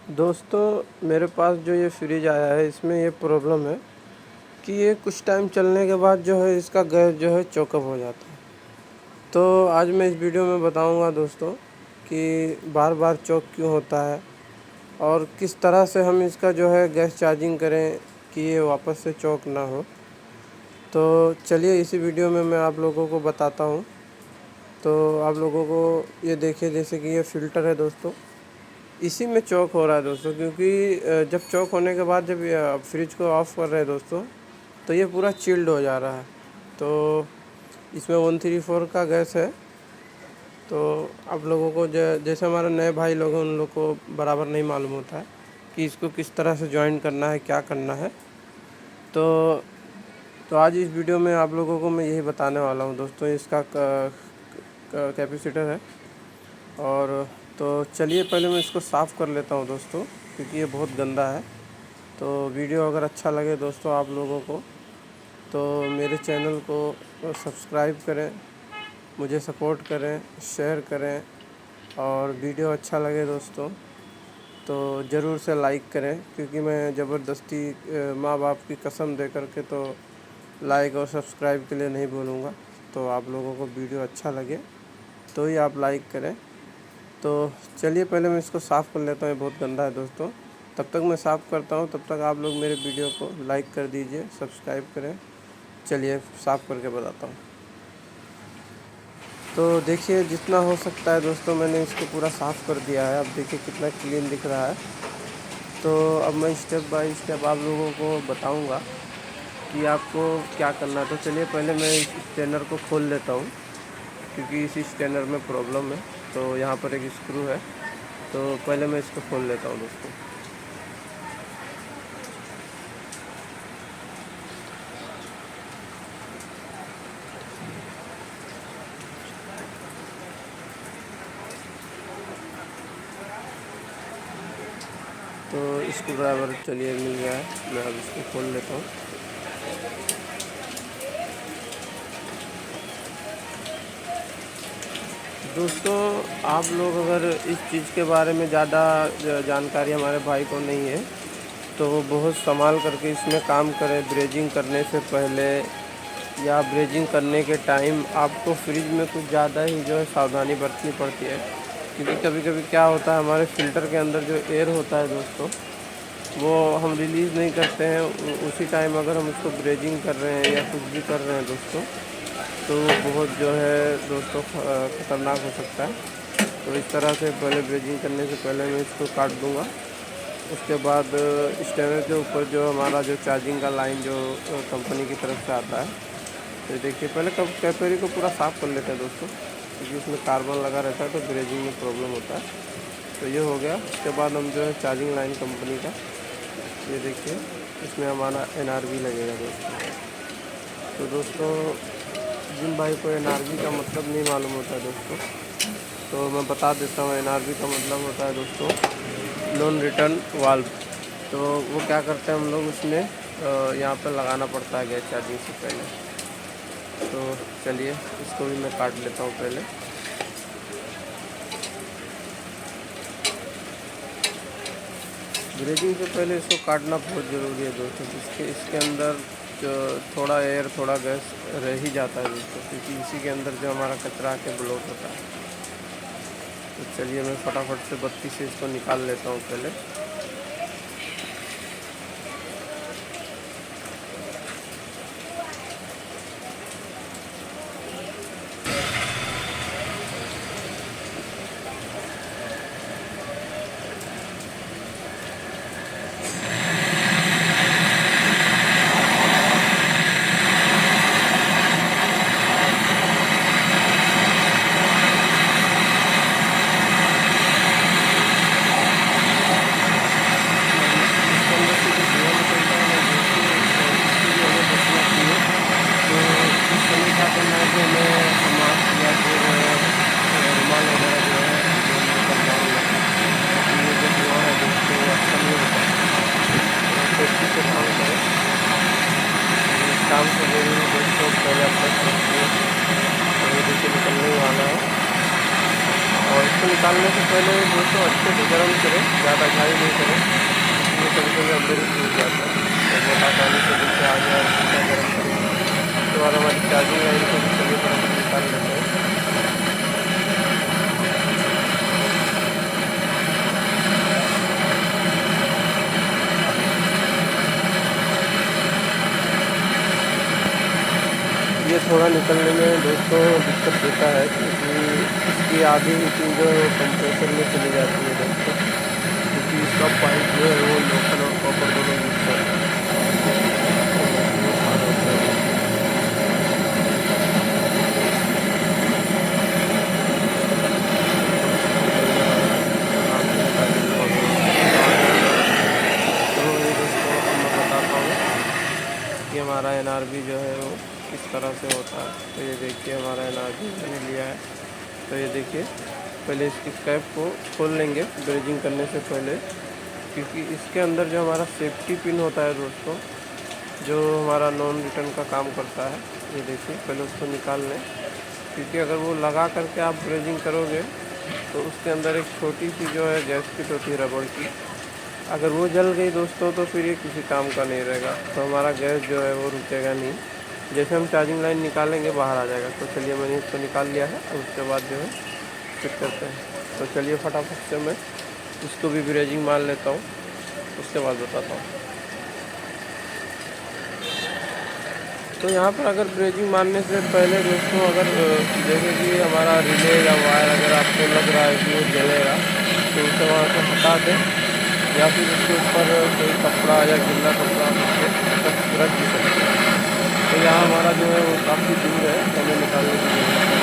दोस्तों, मेरे पास जो ये फ्रिज आया है इसमें ये प्रॉब्लम है कि ये कुछ टाइम चलने के बाद जो है इसका गैस जो है चोकअप हो जाता है। तो आज मैं इस वीडियो में बताऊंगा दोस्तों कि बार बार चोक क्यों होता है और किस तरह से हम इसका जो है गैस चार्जिंग करें कि ये वापस से चोक ना हो। तो चलिए इसी वीडियो में मैं आप लोगों को बताता हूँ। तो आप लोगों को ये देखिए, जैसे कि ये फ़िल्टर है दोस्तों, इसी में चॉक हो रहा है दोस्तों, क्योंकि जब चॉक होने के बाद जब ये फ्रिज को ऑफ़ कर रहे हैं दोस्तों तो ये पूरा चिल्ड हो जा रहा है। तो इसमें 134 का गैस है। तो आप लोगों को जैसे हमारे नए भाई लोग हैं उन लोग को बराबर नहीं मालूम होता है कि इसको किस तरह से जॉइन करना है, क्या करना है। तो तो आज इस वीडियो में आप लोगों को मैं यही बताने वाला हूँ दोस्तों। इसका कैपेसिटर है। और तो चलिए पहले मैं इसको साफ़ कर लेता हूँ दोस्तों, क्योंकि ये बहुत गंदा है। तो वीडियो अगर अच्छा लगे दोस्तों आप लोगों को तो मेरे चैनल को सब्सक्राइब करें, मुझे सपोर्ट करें, शेयर करें। और वीडियो अच्छा लगे दोस्तों तो ज़रूर से लाइक करें, क्योंकि मैं ज़बरदस्ती माँ बाप की कसम दे कर के तो लाइक और सब्सक्राइब के लिए नहीं बोलूँगा। तो आप लोगों को वीडियो अच्छा लगे तो ही आप लाइक करें। तो चलिए पहले मैं इसको साफ़ कर लेता हूँ, ये बहुत गंदा है दोस्तों। तब तक मैं साफ़ करता हूँ, तब तक आप लोग मेरे वीडियो को लाइक कर दीजिए, सब्सक्राइब करें। चलिए साफ़ करके बताता हूँ। तो देखिए जितना हो सकता है दोस्तों मैंने इसको पूरा साफ़ कर दिया है। अब देखिए कितना क्लीन दिख रहा है। तो अब मैं स्टेप बाय स्टेप आप लोगों को बताऊँगा कि आपको क्या करना है। तो चलिए पहले मैं इस स्टेनर को खोल लेता हूँ, क्योंकि इसी स्टेनर में प्रॉब्लम है। तो यहाँ पर एक स्क्रू है, तो पहले मैं इसको खोल लेता हूँ दोस्तों। तो स्क्रू ड्राइवर चलिए मिल गया है, मैं अब इसको खोल लेता हूँ। दोस्तों, आप लोग अगर इस चीज़ के बारे में ज़्यादा जानकारी हमारे भाई को नहीं है तो वो बहुत संभाल करके इसमें काम करें। ब्रेजिंग करने से पहले या ब्रेजिंग करने के टाइम आपको फ्रिज में कुछ ज़्यादा ही जो है सावधानी बरतनी पड़ती है, क्योंकि कभी कभी क्या होता है हमारे फ़िल्टर के अंदर जो एयर होता है दोस्तों वो हम रिलीज़ नहीं करते हैं। उसी टाइम अगर हम उसको ब्रेजिंग कर रहे हैं या कुछ भी कर रहे हैं दोस्तों तो बहुत जो है दोस्तों ख़तरनाक हो सकता है। तो इस तरह से पहले ब्रेजिंग करने से पहले मैं इसको काट दूँगा। उसके बाद स्टेनर के ऊपर जो हमारा जो चार्जिंग का लाइन जो कंपनी की तरफ से आता है, तो देखिए पहले कैपेरी को पूरा साफ़ कर लेते हैं दोस्तों, क्योंकि उसमें कार्बन लगा रहता है तो ब्रेजिंग में प्रॉब्लम होता है। तो ये हो गया। उसके बाद हम जो है चार्जिंग लाइन कंपनी का, ये देखिए इसमें हमारा NRV लगेगा दोस्तों। तो दोस्तों जिन भाई को NRV का मतलब नहीं मालूम होता है दोस्तों, तो मैं बता देता हूँ। NRV का मतलब होता है दोस्तों नॉन रिटर्न वाल्व। तो वो क्या करते हैं हम लोग उसमें यहाँ पर लगाना पड़ता है गैस चार्जिंग से पहले। तो चलिए इसको भी मैं काट लेता हूँ पहले। ब्रेजिंग से पहले इसको काटना बहुत ज़रूरी है दोस्तों। इसके अंदर जो थोड़ा एयर थोड़ा गैस रह ही जाता है दोस्तों, क्योंकि इसी के अंदर जो हमारा कचरा आके ब्लॉक होता है। तो चलिए मैं फटाफट से बत्ती से इसको निकाल लेता हूँ पहले। ज़्यादा घाई नहीं करें, इसलिए कभी कभी अंदर ही टूट जाता है। तो मोटा पानी से देखिए आगे और इसका गर्म करेंगे। उसके बाद हमारी चार्जिंग लाइन को भी चलिए फटाफट निकाल लेते हैं। ये थोड़ा निकलने में दोस्तों दिक्कत देता है, क्योंकि इसकी आधी हीटिंग जो है वो कंप्रेसर में चली जाती है दोस्तों, क्योंकि इसका पाइप जो है वो लोकल और कॉपर दोनों यूज करता है। तो ये दोस्तों अब मैं बताता हूँ कि हमारा NRB जो है वो किस तरह से होता है। तो ये देखिए हमारा NRB मैंने लिया है। तो ये देखिए पहले इसकी कैप को खोल लेंगे ब्रेजिंग करने से पहले, क्योंकि इसके अंदर जो हमारा सेफ्टी पिन होता है दोस्तों, जो हमारा नॉन रिटर्न का काम करता है, ये देखिए पहले उसको निकाल लें, क्योंकि अगर वो लगा करके आप ब्रेजिंग करोगे तो उसके अंदर एक छोटी सी जो है गैसकेट होती है रबड़ की, अगर वो जल गई दोस्तों तो फिर ये किसी काम का नहीं रहेगा। तो हमारा गैस जो है वो रुकेगा नहीं, जैसे हम चार्जिंग लाइन निकालेंगे बाहर आ जाएगा। तो चलिए मैंने इसको निकाल लिया है, और उसके बाद जो है फिट करते हैं। तो चलिए फटाफट से मैं इसको भी ब्रेजिंग मार लेता हूँ, उसके बाद बताता हूँ। तो यहाँ पर अगर ब्रेजिंग मारने से पहले दोस्तों, अगर जैसे कि हमारा रिले या वायर अगर आपको लग रहा है कि वो जलेगा, तो उसे वहाँ से हटा दें, या फिर उसके ऊपर कोई कपड़ा या गीला कपड़ा रख भी सकते हैं। तो यहाँ हमारा जो है वो काफ़ी दूर है, हमें निकालने की जरूरत है।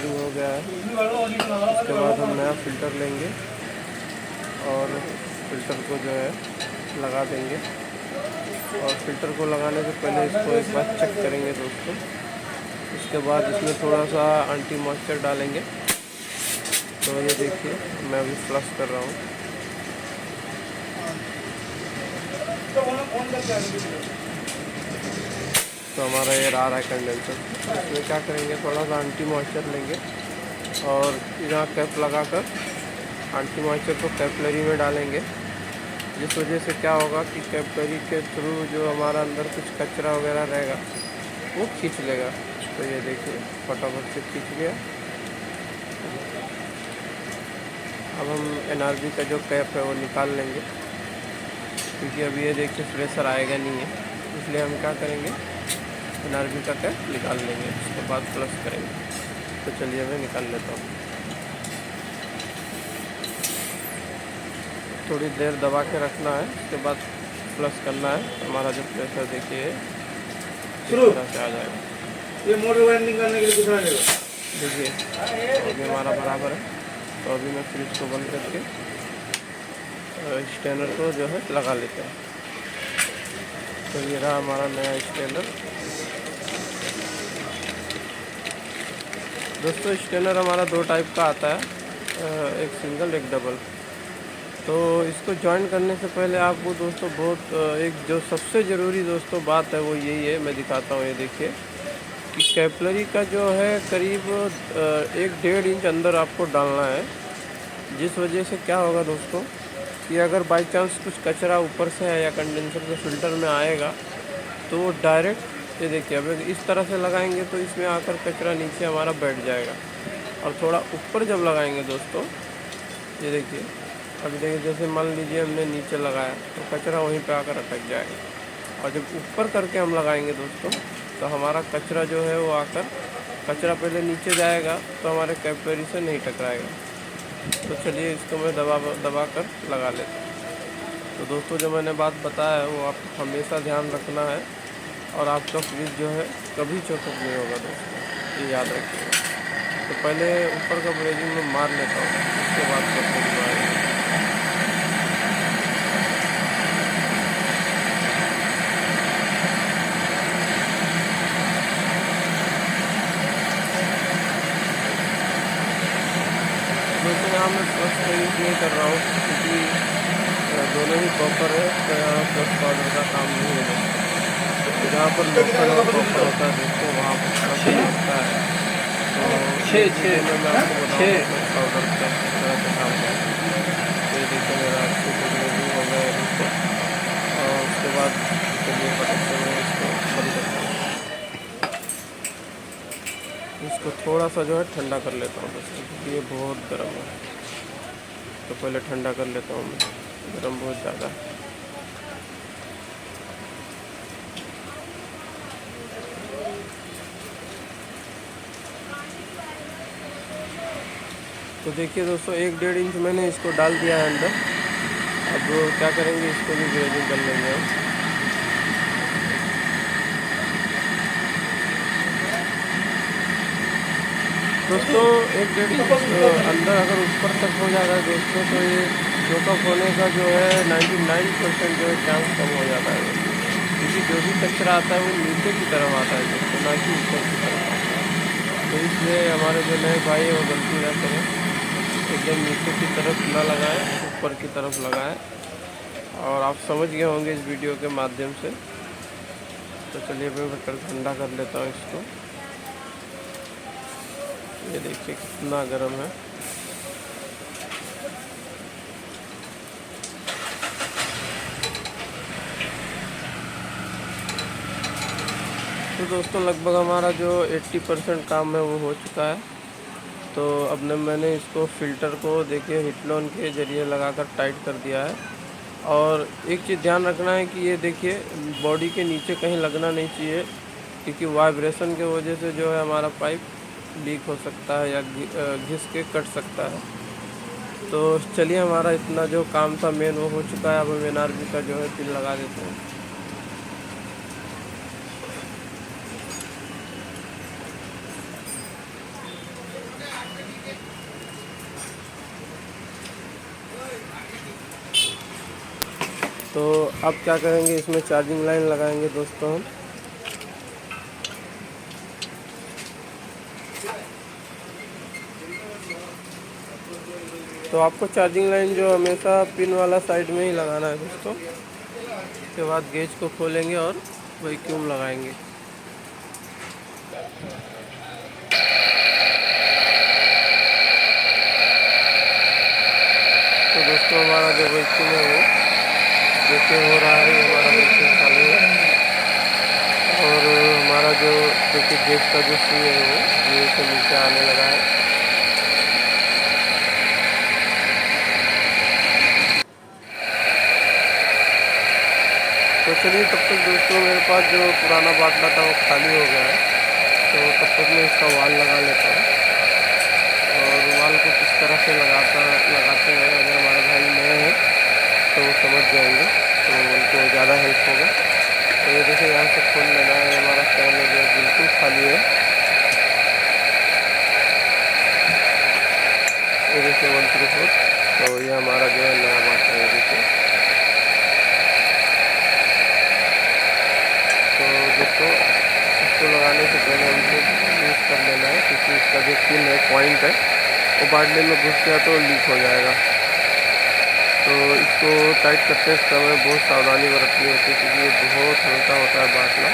हो गया है, उसके बाद हम नया फ़िल्टर लेंगे और फ़िल्टर को जो है लगा देंगे। और फ़िल्टर को लगाने से पहले इसको एक बार चेक करेंगे दोस्तों। उसके बाद इसमें थोड़ा सा एंटी मॉइस्चर डालेंगे। तो ये देखिए मैं अभी फ्लश कर रहा हूँ। तो हमारा ये आ रहा है कंडेंसर। इसमें क्या करेंगे, थोड़ा सा एंटी मॉइस्चर लेंगे और यहाँ कैप लगाकर एंटी मॉइस्चर को कैपलरी में डालेंगे, जिस वजह से क्या होगा कि कैपलरी के थ्रू जो हमारा अंदर कुछ कचरा वगैरह रहेगा वो खींच लेगा। तो ये देखिए फटाफट से खींच गया। अब हम NRB का जो कैप है वो निकाल लेंगे, क्योंकि अभी ये देखिए प्रेशर आएगा नहीं है, इसलिए हम क्या करेंगे, NRB का कैप निकाल लेंगे, उसके बाद फ्लश करेंगे। तो चलिए मैं निकाल लेता हूँ। थोड़ी देर दबा के रखना है, उसके बाद फ्लश करना है। हमारा जो प्रेशर देखिए इस तरह से आ जाएगा। ये मोटर वाइंडिंग करने के लिए कितना लगेगा? देखिए अभी हमारा बराबर है। तो अभी मैं फ्रिज को बंद करके स्टैंडर को जो है लगा लेते हैं। तो ये रहा हमारा नया स्टैंडर। दोस्तों स्टैंडर हमारा दो टाइप का आता है, एक सिंगल एक डबल। तो इसको ज्वाइन करने से पहले आपको दोस्तों बहुत एक जो सबसे ज़रूरी दोस्तों बात है वो यही है, मैं दिखाता हूँ। ये देखिए कि कैपलरी का जो है करीब 1-1.5 इंच अंदर आपको डालना है, जिस वजह से क्या होगा दोस्तों कि अगर बाई चांस कुछ कचरा ऊपर से है या कंडेंसर के फ़िल्टर में आएगा तो वो डायरेक्ट, ये देखिए अब इस तरह से लगाएंगे तो इसमें आकर कचरा नीचे हमारा बैठ जाएगा। और थोड़ा ऊपर जब लगाएंगे दोस्तों, ये देखिए अभी देखिए जैसे मान लीजिए हमने नीचे लगाया तो कचरा वहीं पे आकर अटक जाएगा। और जब ऊपर करके हम लगाएंगे दोस्तों तो हमारा कचरा जो है वो आकर, कचरा पहले नीचे जाएगा तो हमारे कैपलरी से नहीं टकराएगा। तो चलिए इसको मैं दबा कर लगा लेता हूँ। तो दोस्तों जो मैंने बात बताया है वो आप हमेशा ध्यान रखना है, और आपका फ्रिज जो है कभी चौपट नहीं होगा दोस्तों, ये याद रखिएगा। तो पहले ऊपर का ब्रेजिंग में मार लेता हूँ, उसके बाद चौपट मारेंगे। दोस्तों यहाँ प्लस का यूज़ नहीं कर रहा हूँ, क्योंकि दोनों ही कॉपर है, तो यहाँ प्लस पाउडर का काम नहीं है दोस्तों। तो जहाँ पर लोकल और कॉपर होता है दोस्तों, वहाँ पर प्लस होता है। तो इस वीडियो में मैं आपको बताऊँगा प्लस पाउडर का किस तरह से काम करता है। तो ये देखिए मेरा अच्छे से ग्रेडिंग हो गया है दोस्तों। और उसके बाद चलिए फटाक से मैं इसको बंद करता हूँ। इसको थोड़ा सा जो है ठंडा कर लेता हूँ दोस्तों, क्योंकि ये बहुत गर्म है। तो पहले ठंडा कर लेता हूँ मैं, गर्म बहुत ज़्यादा है। तो देखिए दोस्तों 1-1.5 इंच मैंने इसको डाल दिया है अंदर। अब क्या करेंगे, इसको भी ग्रेडिंग कर लेंगे हम। दोस्तों 1-1.5 इंच अंदर अगर ऊपर तक हो जाता है दोस्तों, तो ये चोकअप होने का जो है 99% जो है चांस कम हो जाता है दोस्तों। क्योंकि जो भी कचरा आता है वो नीचे की तरफ आता है दोस्तों, ना कि ऊपर की तरफ आता है। तो इसलिए हमारे जो नए भाई है वो गलती ना करें, एकदम नीचे की तरफ ना लगाएं, ऊपर की तरफ लगाएं। और आप समझ गए होंगे इस वीडियो के माध्यम से। तो चलिए मैं ठंडा कर लेता हूँ इसको। ये देखिए कितना गर्म है। तो दोस्तों लगभग हमारा जो 80% काम है वो हो चुका है। तो अब मैंने इसको फ़िल्टर को देखिए हिटलॉन के ज़रिए लगाकर टाइट कर दिया है। और एक चीज़ ध्यान रखना है कि ये देखिए बॉडी के नीचे कहीं लगना नहीं चाहिए, क्योंकि वाइब्रेशन की वजह से जो है हमारा पाइप लीक हो सकता है या घिस के कट सकता है। तो चलिए हमारा इतना जो काम था मेन वो हो चुका है। अब हम NRB का जो है पिन लगा देते हैं। तो अब क्या करेंगे, इसमें चार्जिंग लाइन लगाएंगे दोस्तों हम। तो आपको चार्जिंग लाइन जो हमेशा पिन वाला साइड में ही लगाना है दोस्तों। उसके बाद गेज को खोलेंगे और वैक्यूम लगाएंगे। तो दोस्तों हमारा जो वैक्यूम है वो देखिए हो रहा है, ये हमारा वैक्यूम चालू है। और हमारा जो देखिए गेज का जो सुई है वो ये से नीचे आने लगा है। तो चलिए तब तक दोस्तों मेरे पास जो पुराना बाटला था वो खाली हो गया है। तो तब तक मैं इसका वाल लगा लेता हूँ। और वाल को किस तरह से लगाते हैं, अगर हमारे भाई नए हैं तो वो समझ जाएंगे, तो उनको ज़्यादा हेल्प होगा। तो ये देखिए यहाँ से खोल लेना है। हमारा कैन जो है बिल्कुल खाली है। ये देखिए 134। तो ये हमारा जो है नया बाटला है, देखिए। तो दोस्तों इसको लगाने से पहले हमको यूज़ कर लेना है, क्योंकि इसका जो पिन है पॉइंट है वो बाटले में घुस गया तो लीक हो जाएगा। तो इसको टाइट करते समय बहुत सावधानी बरतनी होती है, क्योंकि ये बहुत हल्का होता है बाटला।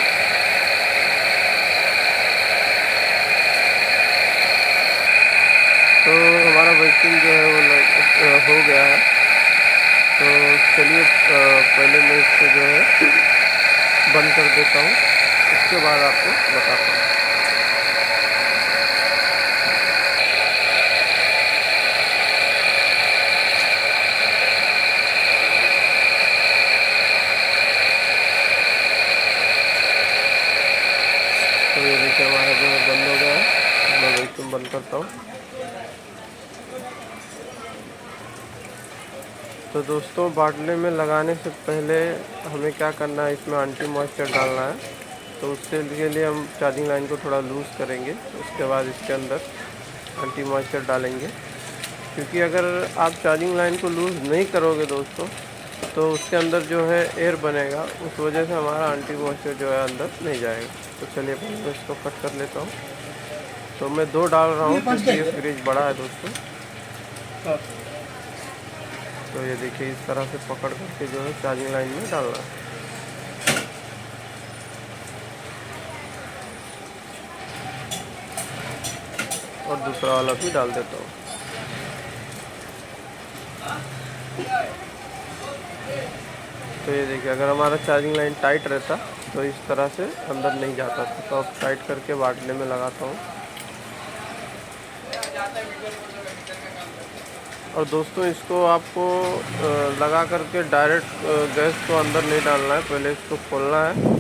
तो हमारा वैक्यूम जो है वो हो गया है। तो चलिए पहले मैं इसको जो है बंद कर देता हूँ, उसके बाद आपको बताता हूँ। तो ये देखिए हमारा जो है बंद हो गया है। मैं वैक्यूम बंद करता हूँ। तो दोस्तों बाटले में लगाने से पहले हमें क्या करना है, इसमें एंटी मॉइस्चर डालना है। तो उसके लिए हम चार्जिंग लाइन को थोड़ा लूज़ करेंगे, उसके बाद इसके अंदर एंटी मॉइस्चर डालेंगे। क्योंकि अगर आप चार्जिंग लाइन को लूज़ नहीं करोगे दोस्तों, तो उसके अंदर जो है एयर बनेगा, उस वजह से हमारा एंटी मॉइस्चर जो है अंदर नहीं जाएगा। तो चलिए पहले मैं इसको कट कर लेता हूँ। तो मैं 2 डाल रहा हूँ, क्योंकि ये फ्रिज बड़ा है दोस्तों। तो ये देखिए इस तरह से पकड़ करके जो है चार्जिंग लाइन में डालना है। और दूसरा वाला भी डाल देता हूँ। तो ये देखिए अगर हमारा चार्जिंग लाइन टाइट रहता तो इस तरह से अंदर नहीं जाता था। तो अब टाइट करके बाटले में लगाता हूँ। और दोस्तों इसको आपको लगा करके डायरेक्ट गैस को अंदर नहीं डालना है, पहले इसको खोलना है।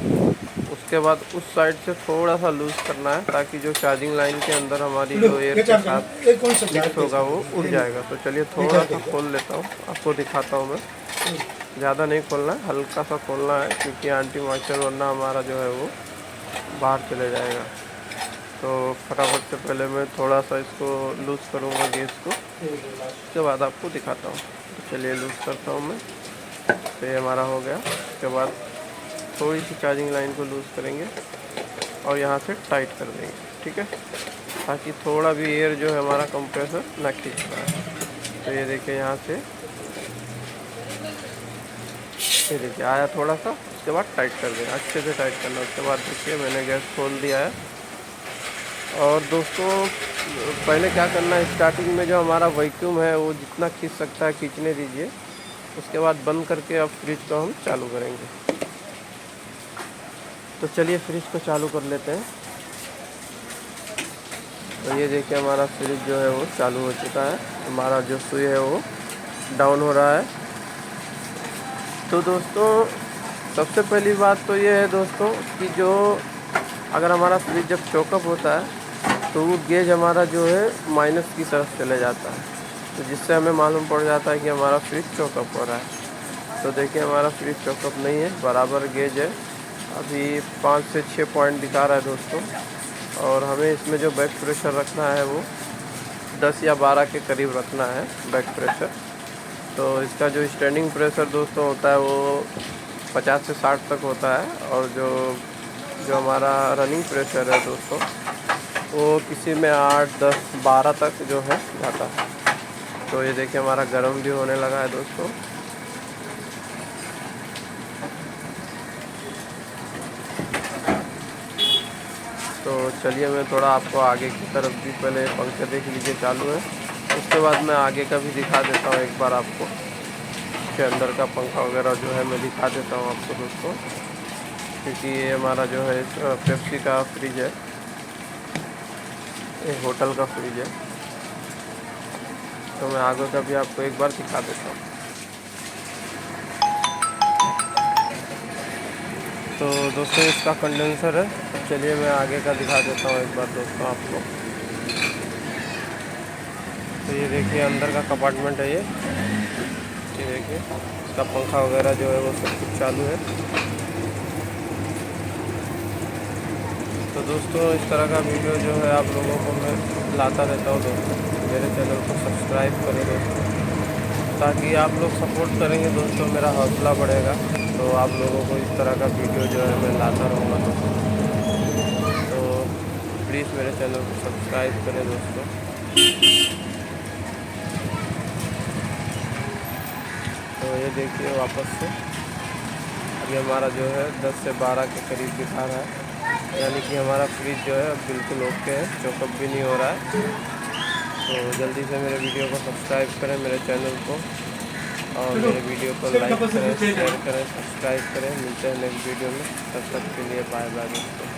उसके बाद उस साइड से थोड़ा सा लूज़ करना है ताकि जो चार्जिंग लाइन के अंदर हमारी जो एयर के साथ मिक्स होगा वो उड़ जाएगा। तो चलिए थोड़ा सा खोल लेता हूँ, आपको दिखाता हूँ मैं। ज़्यादा नहीं खोलना है, हल्का सा खोलना है क्योंकि एंटी मॉइस्चर वरना हमारा जो है वो बाहर चले जाएगा। तो फटाफट से पहले मैं थोड़ा सा इसको लूज़ करूँगा गैस को, उसके बाद आपको दिखाता हूँ। तो चलिए लूज़ करता हूँ मैं। तो ये हमारा हो गया। उसके बाद थोड़ी सी चार्जिंग लाइन को लूज़ करेंगे और यहाँ से टाइट कर देंगे, ठीक है, ताकि थोड़ा भी एयर जो है हमारा कंप्रेसर ना खींच पाए। तो ये देखिए यहाँ से ये देखिए आया थोड़ा सा। उसके बाद टाइट कर देंगे, अच्छे से टाइट करना। उसके बाद देखिए मैंने गैस खोल दिया है। और दोस्तों पहले क्या करना है, स्टार्टिंग में जो हमारा वैक्यूम है वो जितना खींच सकता है खींचने दीजिए। उसके बाद बंद करके अब फ्रिज को हम चालू करेंगे। तो चलिए फ्रिज को चालू कर लेते हैं। तो ये देखिए हमारा फ्रिज जो है वो चालू हो चुका है। हमारा जो सुई है वो डाउन हो रहा है। तो दोस्तों सबसे पहली बात तो ये है दोस्तों कि जो अगर हमारा फ्रिज जब चोकअप होता है तो वो गेज हमारा जो है माइनस की तरफ चले जाता है। तो जिससे हमें मालूम पड़ जाता है कि हमारा फ्रिज चोकअप हो रहा है। तो देखिए हमारा फ्रिज चोकअप नहीं है, बराबर गेज है। अभी 5 से 6 पॉइंट दिखा रहा है दोस्तों। और हमें इसमें जो बैक प्रेशर रखना है वो 10 या 12 के करीब रखना है बैक प्रेशर। तो इसका जो स्टैंडिंग प्रेशर दोस्तों होता है वो 50 से 60 तक होता है। और जो हमारा रनिंग प्रेशर है दोस्तों वो किसी में 8, 10, 12 तक जो है जाता है। तो ये देखिए हमारा गर्म भी होने लगा है दोस्तों। तो चलिए मैं थोड़ा आपको आगे की तरफ भी पहले पंखे देख लीजिए चालू है, उसके बाद मैं आगे का भी दिखा देता हूँ एक बार आपको कि अंदर का पंखा वगैरह जो है मैं दिखा देता हूँ आपको दोस्तों। क्योंकि ये हमारा जो है पेप्सी का फ्रिज है, एक होटल का फ्रिज है। तो मैं आगे का भी आपको एक बार दिखा देता हूँ। तो दोस्तों इसका कंडेंसर है। तो चलिए मैं आगे का दिखा देता हूँ एक बार दोस्तों आपको। तो ये देखिए अंदर का कंपार्टमेंट है ये देखिए, इसका पंखा वगैरह जो है वो सब कुछ चालू है। तो दोस्तों इस तरह का वीडियो जो है आप लोगों को मैं लाता रहता हूँ दोस्तों। मेरे चैनल को सब्सक्राइब करें दोस्तों, ताकि आप लोग सपोर्ट करेंगे दोस्तों मेरा हौसला बढ़ेगा। तो आप लोगों को इस तरह का वीडियो जो है मैं लाता रहूँगा दोस्तों। तो प्लीज़ मेरे चैनल को सब्सक्राइब करें दोस्तों। तो ये देखिए वापस से अभी हमारा जो है 10 से 12 के करीब दिखा रहा है, यानी कि हमारा फ्रिज जो है बिल्कुल ओके है, चोकअप भी नहीं हो रहा है। तो जल्दी से मेरे वीडियो को सब्सक्राइब करें मेरे चैनल को, और मेरे वीडियो को लाइक करें, शेयर करें, सब्सक्राइब करें। मिलते हैं नेक्स्ट वीडियो में, तब तक के लिए बाय बाय दोस्तों।